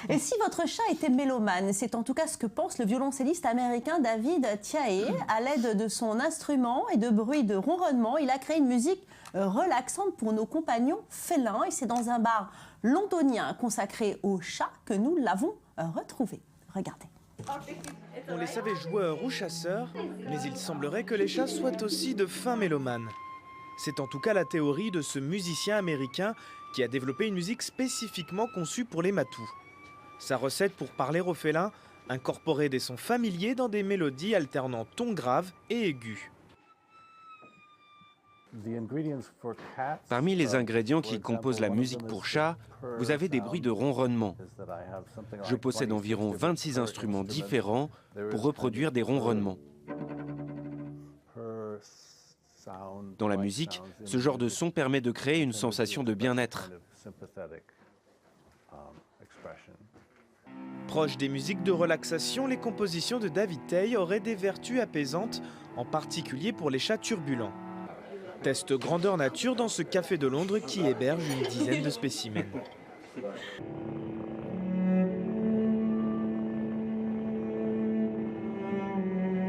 Et si votre chat était mélomane, c'est en tout cas ce que pense le violoncelliste américain David Tyaé. À l'aide de son instrument et de bruits de ronronnement, il a créé une musique relaxante pour nos compagnons félins. Et c'est dans un bar londonien consacré aux chats que nous l'avons retrouvé. Regardez. On les savait joueurs ou chasseurs, mais il semblerait que les chats soient aussi de fins mélomanes. C'est en tout cas la théorie de ce musicien américain qui a développé une musique spécifiquement conçue pour les matous. Sa recette pour parler aux félins, incorporer des sons familiers dans des mélodies alternant tons graves et aigus. Parmi les ingrédients qui composent la musique pour chat, vous avez des bruits de ronronnement. Je possède environ 26 instruments différents pour reproduire des ronronnements. Dans la musique, ce genre de son permet de créer une sensation de bien-être. Proche des musiques de relaxation, les compositions de David Tyaé auraient des vertus apaisantes, en particulier pour les chats turbulents. Test grandeur nature dans ce café de Londres qui héberge une dizaine de spécimens.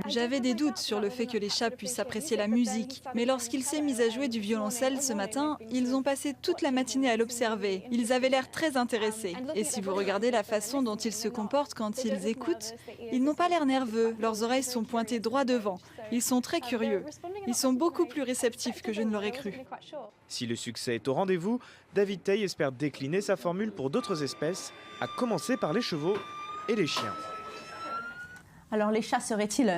J'avais des doutes sur le fait que les chats puissent apprécier la musique, mais lorsqu'il s'est mis à jouer du violoncelle ce matin, ils ont passé toute la matinée à l'observer. Ils avaient l'air très intéressés. Et si vous regardez la façon dont ils se comportent quand ils écoutent, ils n'ont pas l'air nerveux, leurs oreilles sont pointées droit devant. Ils sont très curieux. Ils sont beaucoup plus réceptifs que je ne l'aurais cru. Si le succès est au rendez-vous, David Tyaé espère décliner sa formule pour d'autres espèces, à commencer par les chevaux et les chiens. Alors les chats seraient-ils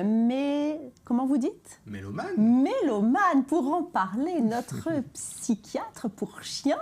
comment vous dites? Mélomane. Mélomane. Pour en parler, notre psychiatre pour chiens,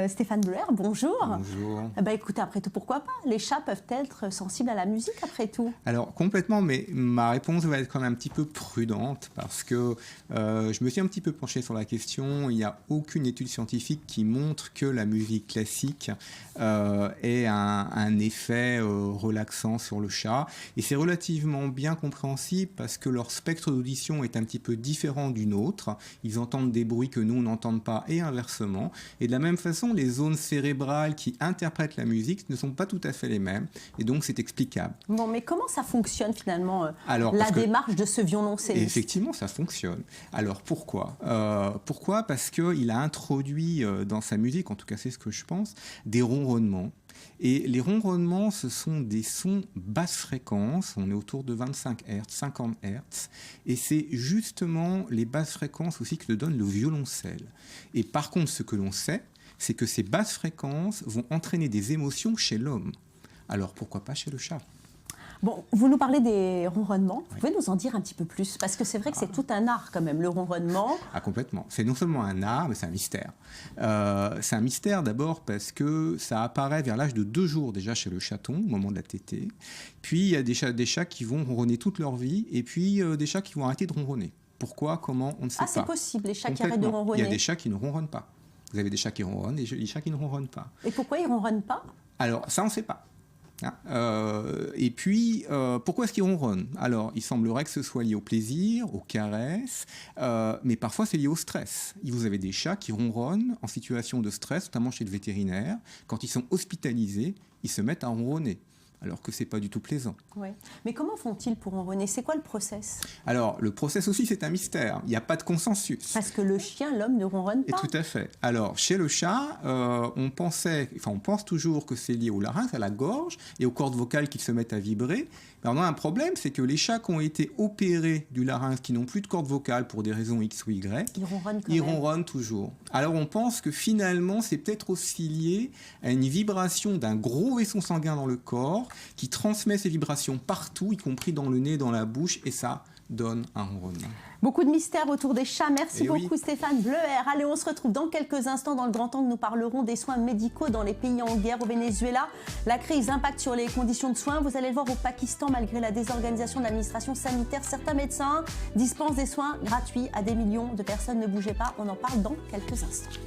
Stéphane Bleuer, bonjour. Bonjour. Écoutez, après tout, pourquoi pas? Les chats peuvent être sensibles à la musique, après tout. Alors complètement, mais ma réponse va être quand même un petit peu prudente parce que je me suis un petit peu penché sur la question. Il n'y a aucune étude scientifique qui montre que la musique classique ait un effet relaxant sur le chat. Et c'est relativement bien compréhensible parce que leur spectre d'audition est un petit peu différent du nôtre. Ils entendent des bruits que nous on n'entend pas et inversement. Et de la même façon, les zones cérébrales qui interprètent la musique ne sont pas tout à fait les mêmes. Et donc c'est explicable. Bon, mais comment ça fonctionne finalement la démarche de ce violoncelliste? Effectivement, ça fonctionne. Alors pourquoi? Pourquoi? Parce qu'il a introduit dans sa musique, en tout cas c'est ce que je pense, des ronronnements. Et les ronronnements, ce sont des sons basse fréquence, on est autour de 25 Hz, 50 Hz, et c'est justement les basses fréquences aussi que le donne le violoncelle. Et par contre, ce que l'on sait, c'est que ces basses fréquences vont entraîner des émotions chez l'homme. Alors pourquoi pas chez le chat? Bon, vous nous parlez des ronronnements. Vous pouvez nous en dire un petit peu plus? Parce que c'est vrai que c'est tout un art quand même, le ronronnement. Ah, complètement. C'est non seulement un art, mais c'est un mystère. C'est un mystère d'abord parce que ça apparaît vers l'âge de 2 jours déjà chez le chaton, au moment de la tétée. Puis il y a des chats qui vont ronronner toute leur vie et puis des chats qui vont arrêter de ronronner. Pourquoi? Comment? On ne sait pas. Ah, c'est possible, les chats qui arrêtent de ronronner. Il y a des chats qui ne ronronnent pas. Vous avez des chats qui ronronnent et des chats qui ne ronronnent pas. Et pourquoi ils ne ronronnent pas? Alors, ça, on ne sait pas. Et puis, pourquoi est-ce qu'ils ronronnent? Alors, il semblerait que ce soit lié au plaisir, aux caresses, mais parfois c'est lié au stress. Vous avez des chats qui ronronnent en situation de stress, notamment chez le vétérinaire. Quand ils sont hospitalisés, ils se mettent à ronronner, alors que ce n'est pas du tout plaisant. Ouais. Mais comment font-ils pour ronronner? C'est quoi le process? Alors, le process aussi, c'est un mystère. Il n'y a pas de consensus. Parce que le chien, l'homme ne ronronne pas. Et tout à fait. Alors, chez le chat, on pense toujours que c'est lié au larynx, à la gorge, et aux cordes vocales qui se mettent à vibrer. Mais on a un problème, c'est que les chats qui ont été opérés du larynx, qui n'ont plus de cordes vocales pour des raisons X ou Y, ils ronronnent toujours. Alors, on pense que finalement, c'est peut-être aussi lié à une vibration d'un gros vaisseau sanguin dans le corps qui transmet ces vibrations partout, y compris dans le nez, dans la bouche, et ça donne un ronronnement. Beaucoup de mystères autour des chats. Merci beaucoup oui. Stéphane Bleuer. Allez, on se retrouve dans quelques instants dans le Grand Angle. Nous parlerons des soins médicaux dans les pays en guerre. Au Venezuela, la crise impacte sur les conditions de soins. Vous allez le voir au Pakistan, malgré la désorganisation de l'administration sanitaire, certains médecins dispensent des soins gratuits à des millions de personnes. Ne bougez pas, on en parle dans quelques instants.